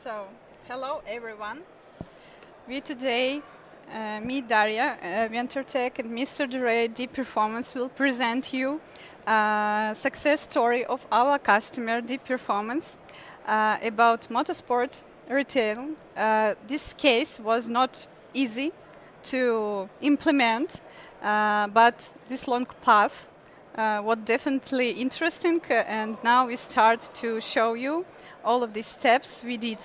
So, hello everyone. We today, me Daria, VentorTech and Mr. Duray Deep Performance will present you a success story of our customer Deep Performance about motorsport retail. This case was not easy to implement, but this long path was definitely interesting, and now we start to show you all of these steps we did.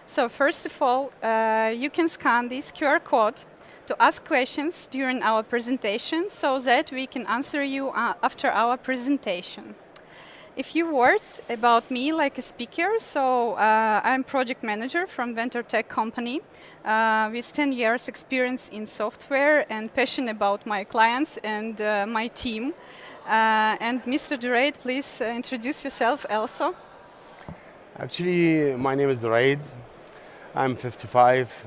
So first of all, you can scan this QR code to ask questions during our presentation so that we can answer you after our presentation. A few words about me like a speaker. So I'm project manager from VentorTech company with 10 years experience in software and passion about my clients and my team. And Mr. Duraid, please introduce yourself also. Actually, my name is Duraid. I'm 55.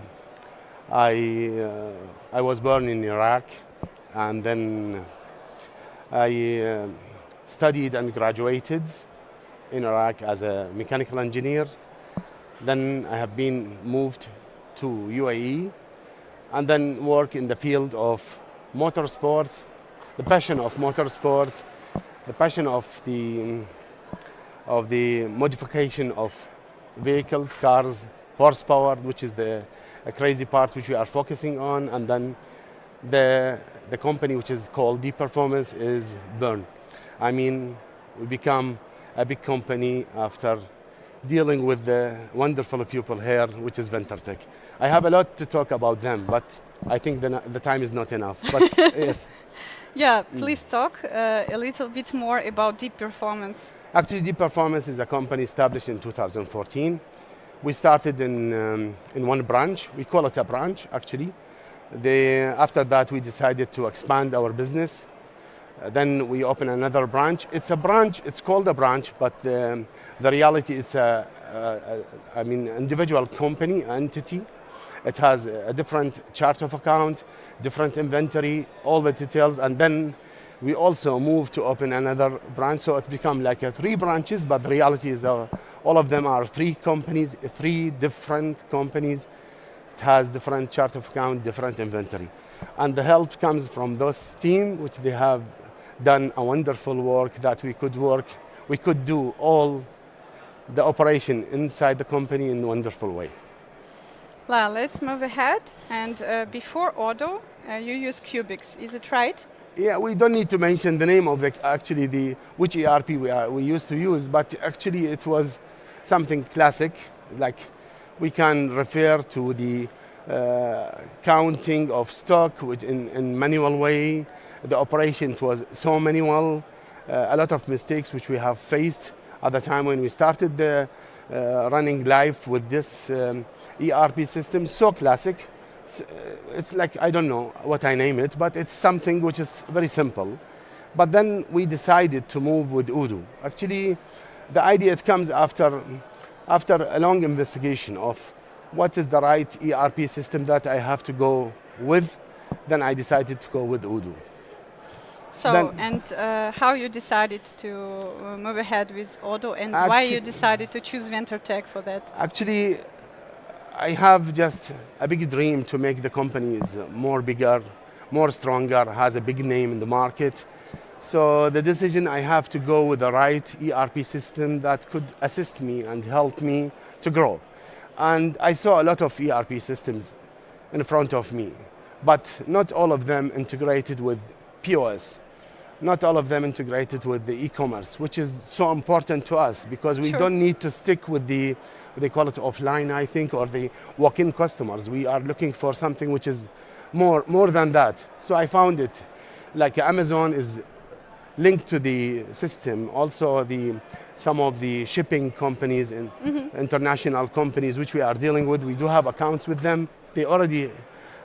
I was born in Iraq, and then I studied and graduated in Iraq as a mechanical engineer. Then I have been moved to UAE, and then work in the field of motorsports, the passion of motorsports, the passion of the modification of vehicles, cars, horsepower, which is the crazy part which we are focusing on, and then the company which is called Deep Performance is born. I mean, we become a big company after dealing with the wonderful people here, which is VentorTech. I have a lot to talk about them, but I think the time is not enough. But yes. Yeah, please talk a little bit more about Deep Performance. Actually, Deep Performance is a company established in 2014. We started in one branch. We call it a branch, actually. After that, we decided to expand our business. Then we opened another branch. It's a branch, it's called a branch, but the reality it's individual company, entity. It has a different chart of account, different inventory, all the details, and then we also moved to open another branch, so it's become like 3 branches, but the reality is all of them are 3 companies, 3 different companies. It has different chart of account, different inventory. And the help comes from those team, which they have done a wonderful work that we could do all the operation inside the company in a wonderful way. Well, let's move ahead. And before Odoo, you use Cubics, is it right? Yeah, we don't need to mention the name of which ERP we used to use, but actually it was something classic. Like we can refer to the counting of stock in manual way. The operation was so manual, a lot of mistakes which we have faced at the time when we started running live with this ERP system, so classic. It's like, I don't know what I name it, but it's something which is very simple. But then we decided to move with Odoo. Actually, the idea it comes after a long investigation of what is the right ERP system that I have to go with. Then I decided to go with Odoo. So, how you decided to move ahead with Odoo, and why you decided to choose VentorTech for that? Actually, I have just a big dream to make the companies more bigger, more stronger, has a big name in the market. So the decision I have to go with the right ERP system that could assist me and help me to grow. And I saw a lot of ERP systems in front of me, but not all of them integrated with POS. Not all of them integrated with the e-commerce, which is so important to us because we don't need to stick with they call it offline, I think, or the walk-in customers. We are looking for something which is more than that. So I found it, like Amazon is linked to the system. Also, some of the shipping companies and international companies which we are dealing with, we do have accounts with them. They already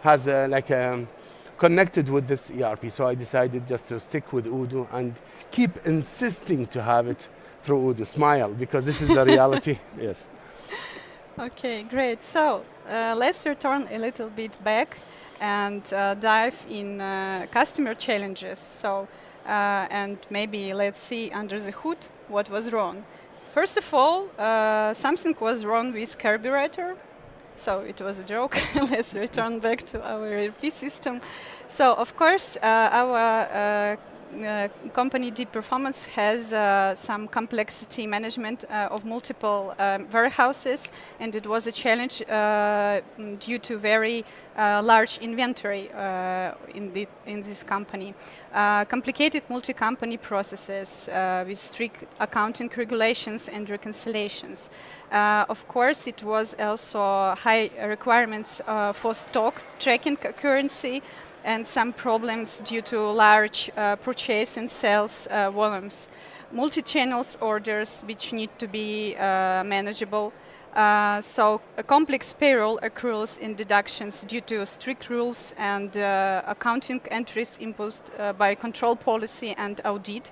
has connected with this ERP. So I decided just to stick with Odoo and keep insisting to have it through Odoo. Smile, because this is the reality. Yes. Okay, great. So let's return a little bit back and dive in customer challenges. So and maybe let's see under the hood what was wrong. First of all, something was wrong with carburetor. So it was a joke. Let's return back to our ERP system. So of course, our company Deep Performance has some complexity management of multiple warehouses, and it was a challenge due to very large inventory in this company. Complicated multi-company processes with strict accounting regulations and reconciliations. Of course, it was also high requirements for stock tracking accuracy, and some problems due to large purchase and sales volumes. Multi-channels orders which need to be manageable. So complex payroll accruals and deductions due to strict rules and accounting entries imposed by control policy and audit.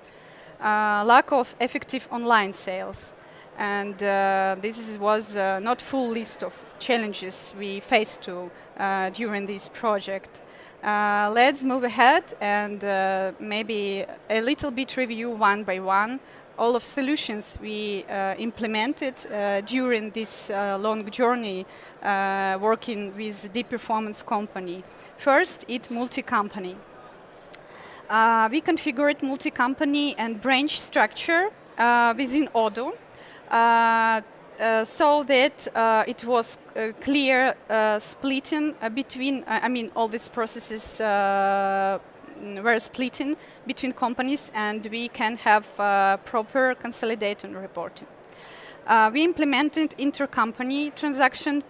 Lack of effective online sales. And this was not full list of challenges we faced during this project. Let's move ahead and maybe a little bit review one by one all of solutions we implemented during this long journey working with Deep Performance company. First, it's multi-company. We configured multi-company and branch structure within Odoo. So that it was clear splitting between, all these processes were splitting between companies, and we can have proper consolidated reporting. We implemented intercompany transaction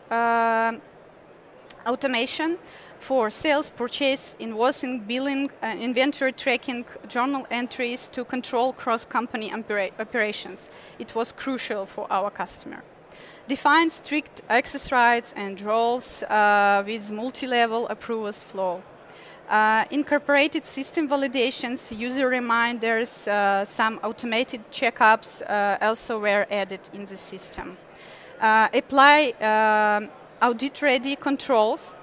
automation for sales, purchase, invoicing, billing, inventory tracking, journal entries to control cross-company operations. It was crucial for our customer. Defined strict access rights and roles with multi-level approvals flow. Incorporated system validations, user reminders, some automated checkups also were added in the system. Apply audit-ready controls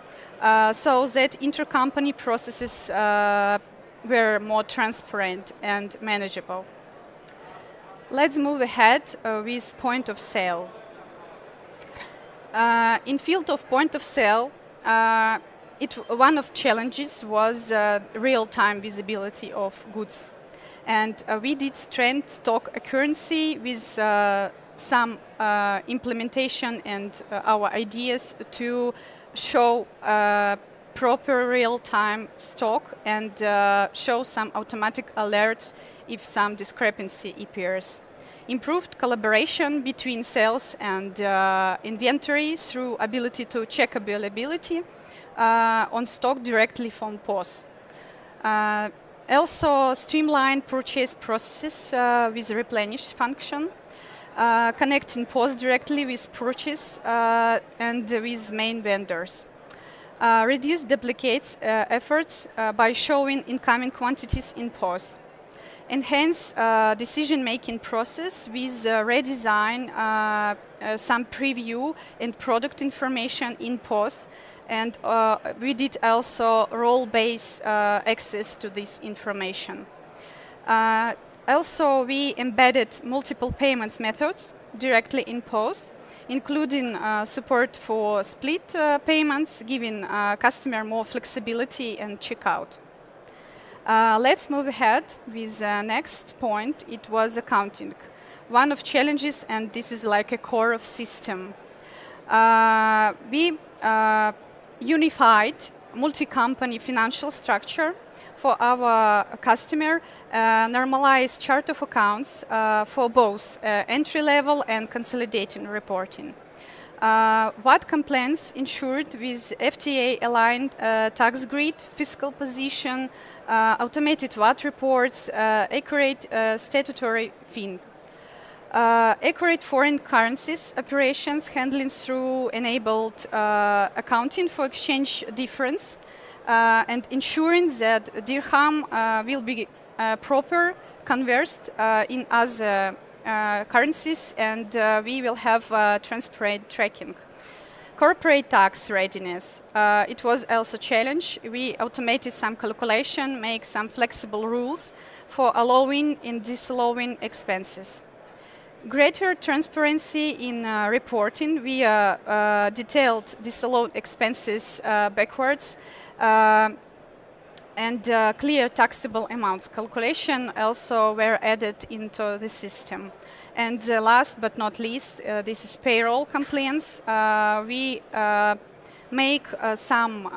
so that intercompany processes were more transparent and manageable. Let's move ahead with point of sale. In field of point of sale, one of challenges was real-time visibility of goods. And we did strength stock accuracy with some implementation and our ideas to show proper real-time stock and show some automatic alerts if some discrepancy appears. Improved collaboration between sales and inventory through ability to check availability on stock directly from POS. Also streamlined purchase processes with replenish function. Connecting POS directly with purchase and with main vendors. Reduce duplicates efforts by showing incoming quantities in POS. Enhance decision-making process with redesign some preview and product information in POS. And we did also role-based access to this information. Also, we embedded multiple payments methods directly in POS, including support for split payments, giving customer more flexibility and checkout. Let's move ahead with the next point. It was accounting. One of challenges, and this is like a core of system. We unified multi-company financial structure for our customer, normalized chart of accounts for both entry-level and consolidating reporting. VAT compliance ensured with FTA-aligned tax grid, fiscal position, automated VAT reports, accurate statutory FIN. Accurate foreign currencies operations handling through enabled accounting for exchange difference and ensuring that dirham will be proper conversed in other currencies, and we will have transparent tracking. Corporate tax readiness. It was also a challenge. We automated some calculation, make some flexible rules for allowing and disallowing expenses. Greater transparency in reporting via detailed disallowed expenses backwards, and clear taxable amounts calculation also were added into the system. And last but not least, this is payroll compliance. We make some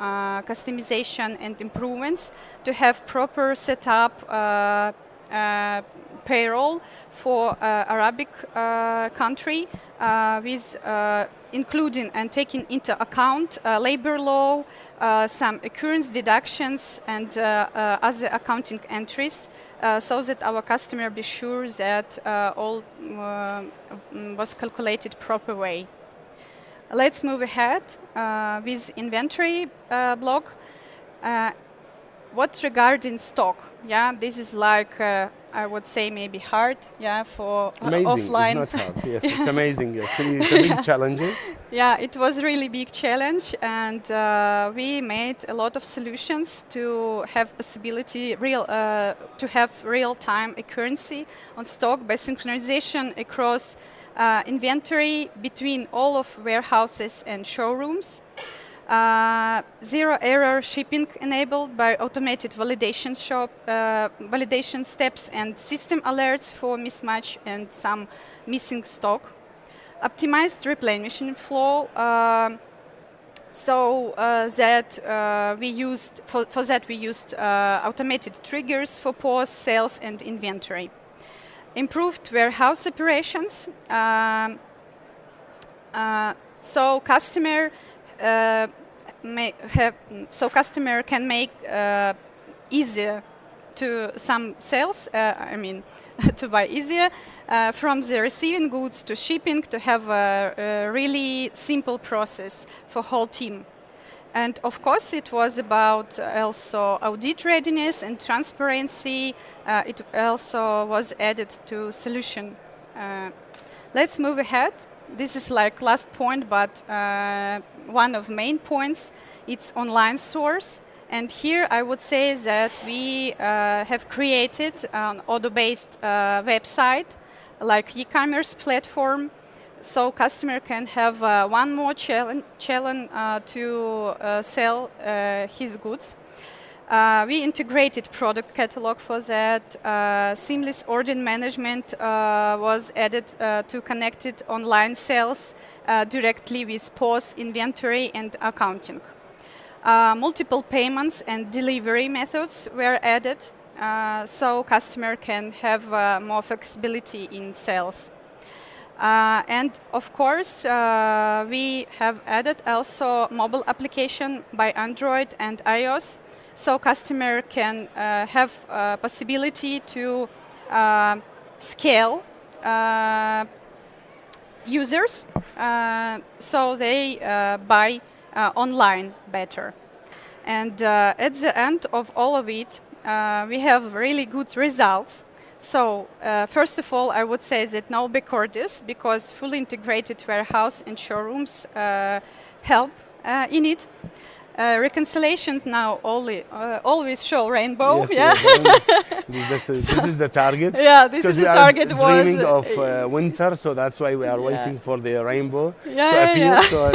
customization and improvements to have proper setup payroll for Arabic country with including and taking into account labor law, some occurrence deductions and other accounting entries so that our customer be sure that all was calculated proper way. Let's move ahead with inventory block. What regarding stock? Yeah, this is like I would say maybe hard. Yeah, for offline. It's not hard. Yes, it's amazing. Actually, it's a big challenge. Yeah, it was really big challenge, and we made a lot of solutions to have possibility to have real-time accuracy on stock by synchronization across inventory between all of warehouses and showrooms. Zero error shipping enabled by automated validation validation steps and system alerts for mismatch and some missing stock. Optimized replenishment flow so that we used for that we used automated triggers for POS, sales and inventory. Improved warehouse operations so customer customer can make easier to some sales, to buy easier from the receiving goods to shipping, to have a really simple process for whole team. And of course it was about also audit readiness and transparency. It also was added to solution. Let's move ahead. This is like last point, but one of main points, it's online source. And here I would say that we have created an Odoo-based website, like e-commerce platform, so customer can have one more challenge to sell his goods. We integrated product catalog for that. Seamless order management was added to connected online sales directly with POS, inventory and accounting. Multiple payments and delivery methods were added so customer can have more flexibility in sales. And of course, we have added also mobile application by Android and iOS, so customer can have possibility to scale users, so they buy online better. And at the end of all of it, we have really good results. So first of all, I would say that no back orders, because fully integrated warehouse and showrooms help in it. Reconciliations now always show rainbow. Yes, yeah. Yes, this is the target. Yeah, this is the target. We are dreaming of winter, so that's why we are waiting for the rainbow to appear. Yeah. So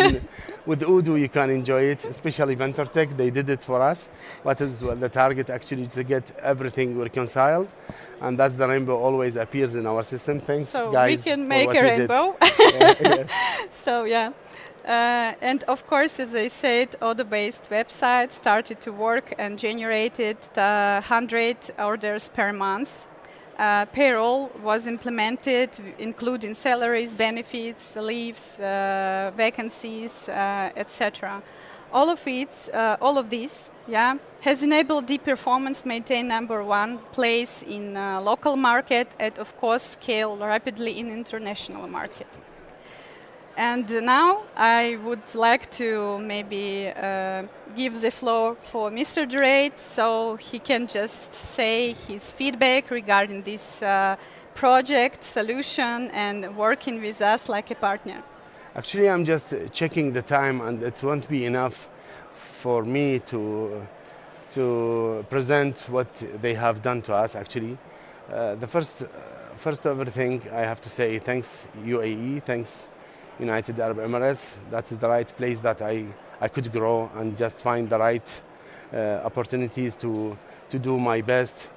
with Odoo, you can enjoy it, especially VentorTech. They did it for us. What is the target actually to get everything reconciled, and that's the rainbow always appears in our system. Thanks, so guys. We can make a rainbow. Yes. So yeah. And of course, as I said, Odoo-based website started to work and generated 100 orders per month. Payroll was implemented, including salaries, benefits, leaves, vacancies, etc. All of this, yeah, has enabled D-Performance maintain #1 place in local market and, of course, scale rapidly in international market. And now I would like to maybe give the floor for Mr. Durate, so he can just say his feedback regarding this project, solution, and working with us like a partner. Actually, I'm just checking the time, and it won't be enough for me to present what they have done to us. Actually, the first of everything, I have to say thanks UAE, thanks United Arab Emirates. That is the right place that I could grow and just find the right opportunities to do my best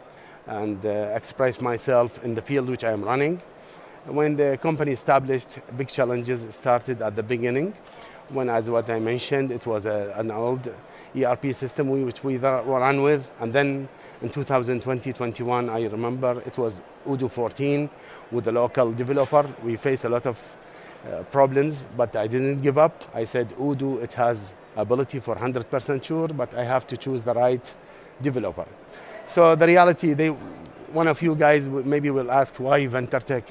and express myself in the field which I am running. When the company established, big challenges started at the beginning. When, as what I mentioned, it was an old ERP system which we ran with, and then in 2020-21, I remember it was Odoo 14 with a local developer. We faced a lot of problems, but I didn't give up. I said, Odoo, it has ability for 100% sure, but I have to choose the right developer. So the reality, one of you guys maybe will ask, why VentorTech?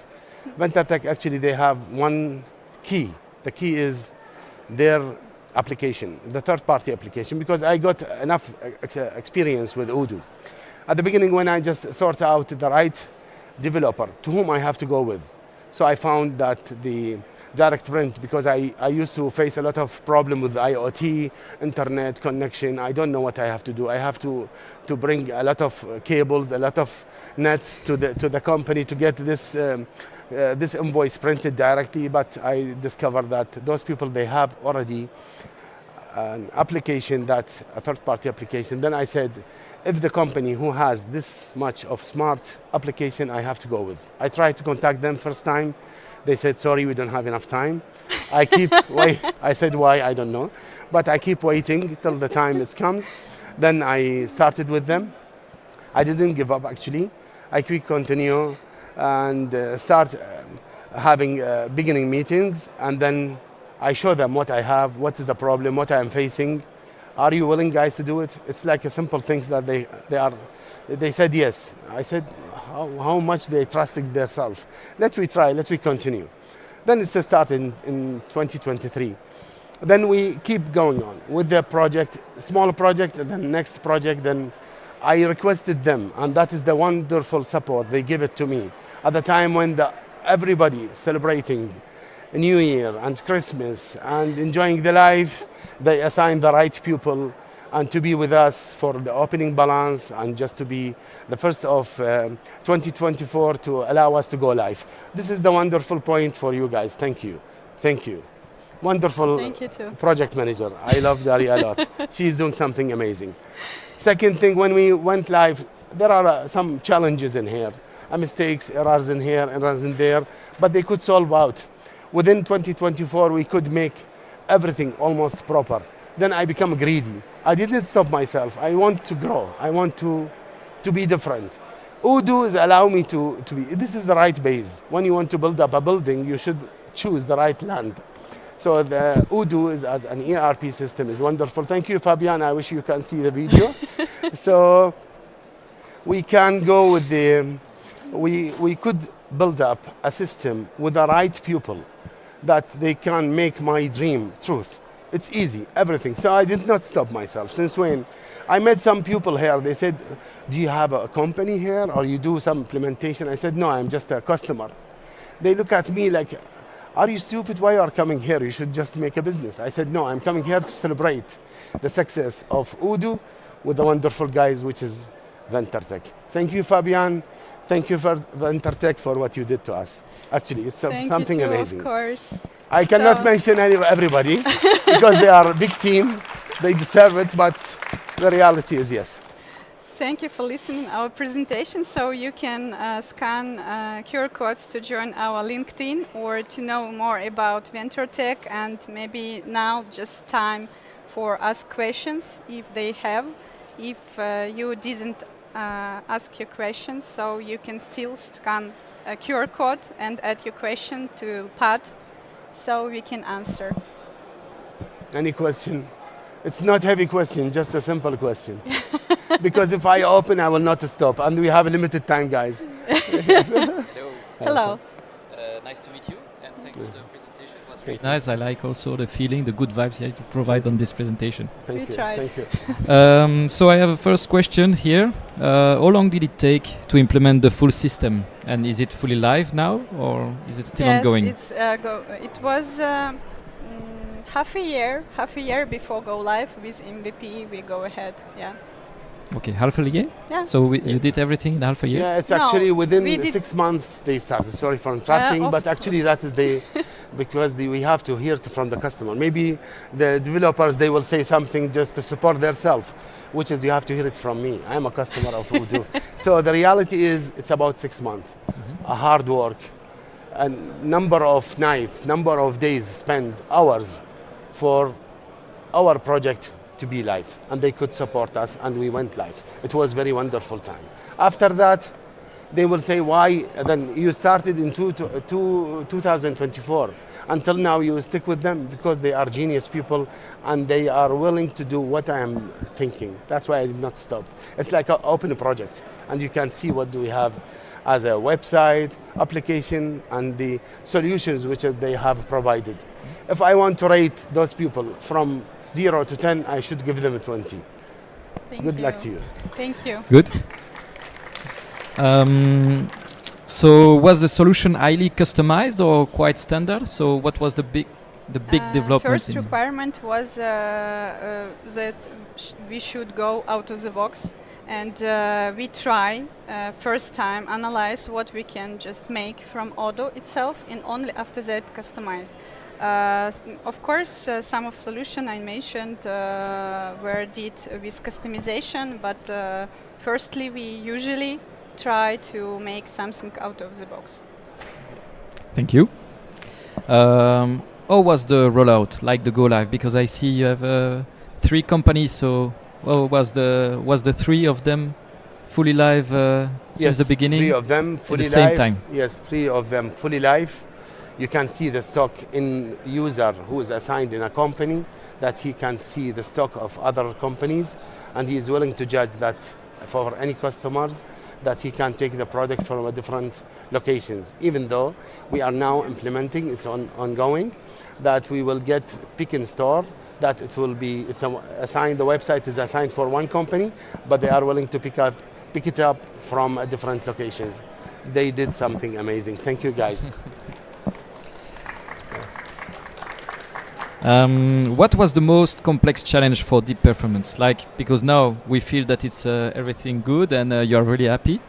VentorTech, actually, they have one key. The key is their application, the third-party application, because I got enough experience with Odoo. At the beginning, when I just sort out the right developer to whom I have to go with. So I found that the direct print, because I used to face a lot of problem with IoT, internet connection. I don't know what I have to do. I have to bring a lot of cables, a lot of nets to the company to get this this invoice printed directly, but I discovered that those people, they have already an application, a third-party application. Then I said, if the company who has this much of smart application, I have to go with. I tried to contact them first time. They said, sorry, we don't have enough time. I said, why? I don't know. But I keep waiting till the time it comes. Then I started with them. I didn't give up, actually. I continue and start having beginning meetings, and then I show them what I have, what is the problem, what I am facing. Are you willing, guys, to do it? It's like a simple things that they said yes. I said, how much they trusted themselves. Let we try, let we continue. Then it's a start in 2023. Then we keep going on with the project, small project, and then next project. Then I requested them, and that is the wonderful support they give it to me. At the time when everybody celebrating New Year and Christmas and enjoying the life, they assign the right people and to be with us for the opening balance and just to be the first of 2024 to allow us to go live. This is the wonderful point for you guys. Thank you. Thank you. Wonderful. Thank you too. Project manager. I love Daria a lot. She's doing something amazing. Second thing, when we went live, there are some challenges in here. Mistakes, errors in here, errors in there, but they could solve out. Within 2024, we could make everything almost proper. Then I become greedy. I didn't stop myself. I want to grow. I want to be different. Odoo is allow me to be, this is the right base. When you want to build up a building, you should choose the right land. So the Odoo is as an ERP system is wonderful. Thank you, Fabian. I wish you can see the video. So we can go with we could build up a system with the right people that they can make my dream truth. It's easy, everything. So I did not stop myself. Since when I met some people here, they said, do you have a company here or you do some implementation? I said, no, I'm just a customer. They look at me like, are you stupid? Why you are coming here? You should just make a business. I said, no, I'm coming here to celebrate the success of Odoo with the wonderful guys, which is VentorTech. Thank you, Fabian. Thank you for VentorTech for what you did to us. Actually, it's something you too, amazing. Of course. I cannot mention everybody because they are a big team. They deserve it, but the reality is yes. Thank you for listening our presentation. So you can scan QR codes to join our LinkedIn or to know more about VentorTech, and maybe now just time for ask questions if they have. If you didn't ask your questions, so you can still scan a QR code and add your question to pad so we can answer. Any question? It's not heavy question, just a simple question. Because if I open, I will not stop. And we have a limited time, guys. Hello. Hello. Nice to meet you, and thank you for the presentation. It was great. Nice. I like also the feeling, the good vibes that you provide on this presentation. Thank you. tried. Thank you. So I have a first question here. How long did it take to implement the full system? And is it fully live now, or is it still ongoing? Yes, it was half a year before go live with MVP. We go ahead. Yeah. Okay, half a year. Yeah. So you did everything in half a year. Yeah, it's No, actually we within did 6 months they started. Sorry for interrupting, of but actually that is we have to hear it from the customer. Maybe the developers, they will say something just to support themselves, which is you have to hear it from me. I'm a customer of Odoo. So the reality is it's about 6 months, a hard work, a number of nights, number of days spent, hours for our project to be live, and they could support us, and we went live. It was very wonderful time. After that, they will say, why then you started in 2024 until now you stick with them? Because they are genius people and they are willing to do what I am thinking. That's why I did not stop. It's like an open project, and you can see what do we have as a website, application, and the solutions which they have provided. If I want to rate those people from 0 to 10, I should give them a 20. Good luck to you. Thank you. Good. So was the solution highly customized or quite standard? So what was the big development? First requirement was that we should go out of the box, and we try first time analyze what we can just make from Odoo itself, and only after that customize. Of course, some of solution I mentioned were did with customization, but firstly we usually try to make something out of the box. Thank you. How was the rollout, like the go live? Because I see you have 3 companies. So, was the 3 of them fully live since the beginning? 3 of them fully at the same live. time. Yes, 3 of them fully live. You can see the stock in user who is assigned in a company, that he can see the stock of other companies, and he is willing to judge that for any customers, that he can take the product from a different locations. Even though we are now implementing, it's ongoing, that we will get pick and store, that it will be assigned. The website is assigned for one company, but they are willing to pick it up from different locations. They did something amazing. Thank you, guys. What was the most complex challenge for deep performance? Because now we feel that it's everything good and you're really happy,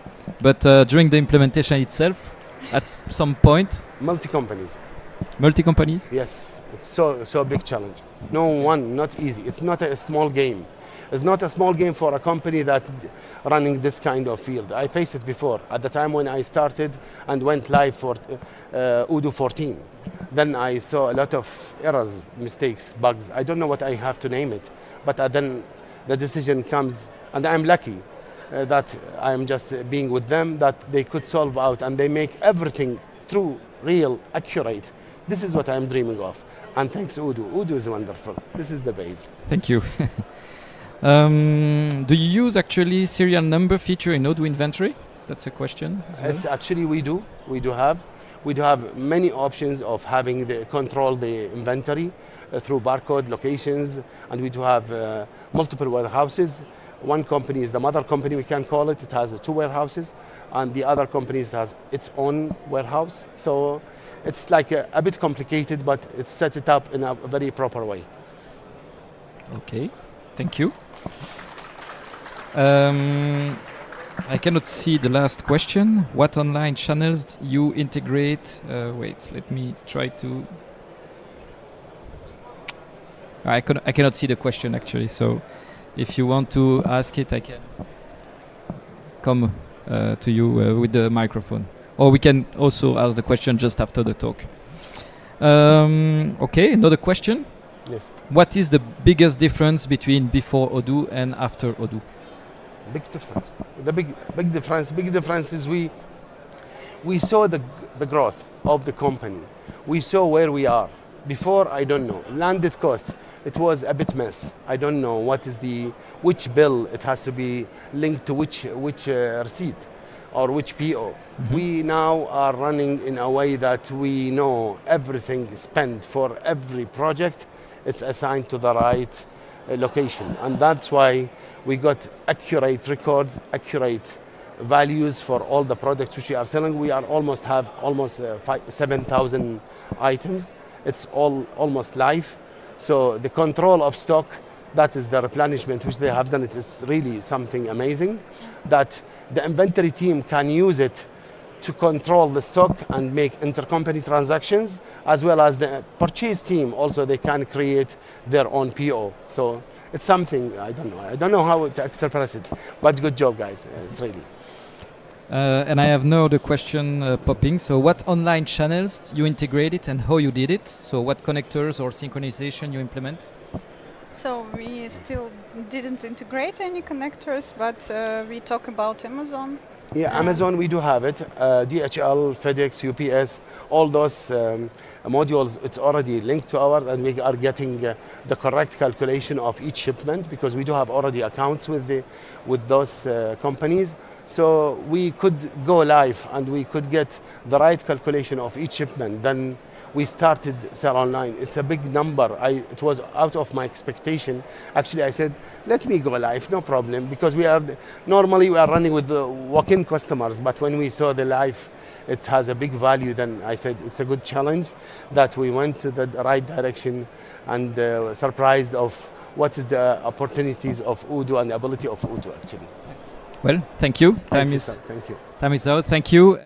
but during the implementation itself, at some point, Multi-companies. Multi-companies? Yes, it's so big challenge. Not easy. It's not a small game. It's not a small game for a company that running this kind of field. I faced it before. At the time when I started and went live for Odoo 14, then I saw a lot of errors, mistakes, bugs. I don't know what I have to name it, but then the decision comes, and I'm lucky that I'm just being with them, that they could solve out, and they make everything true, real, accurate. This is what I'm dreaming of. And thanks Odoo. Odoo is wonderful. This is the base. Thank you. Do you use actually serial number feature in Odoo inventory? That's a question as well. It's actually we do have many options of having the control the inventory through barcode locations, and we do have multiple warehouses. One company is the mother company, we can call it. It has 2 warehouses, and the other company has its own warehouse. So it's like a bit complicated, but it's set it up in a very proper way. Okay, thank you. I cannot see the last question. What online channels you integrate? Wait, let me try to. I cannot see the question actually. So, if you want to ask it, I can come to you with the microphone, or we can also ask the question just after the talk. Okay, another question. Yes. What is the biggest difference between before Odoo and after Odoo? Big difference. The big difference is we saw the growth of the company. We saw where we are. Before, I don't know. Landed cost, it was a bit mess. I don't know what is which bill it has to be linked to which receipt or which PO. Mm-hmm. We now are running in a way that we know everything spent for every project. It's assigned to the right location, and that's why we got accurate records, accurate values for all the products which we are selling. We are almost 7,000 items. It's all almost live. So the control of stock, That is the replenishment which they have done. It is really something amazing that the inventory team can use it to control the stock and make intercompany transactions, as well as the purchase team also they can create their own PO. So it's something, I don't know how to express it, but good job guys, it's really. And I have now the question popping. So what online channels you integrated and how you did it? So what connectors or synchronization you implement? So we still didn't integrate any connectors, but we talk about Amazon. Yeah, Amazon, we do have it. DHL, FedEx, UPS, all those modules, it's already linked to ours, and we are getting the correct calculation of each shipment because we do have already accounts with those companies. So we could go live and we could get the right calculation of each shipment. Then we started sell online. It's a big number. It was out of my expectation. Actually, I said, let me go live, no problem, because normally we are running with the walk-in customers, but when we saw the live, it has a big value. Then I said, it's a good challenge that we went to the right direction and surprised of what is the opportunities of Odoo and the ability of Odoo actually. Well, thank you. Thank you. Time is out. Thank you.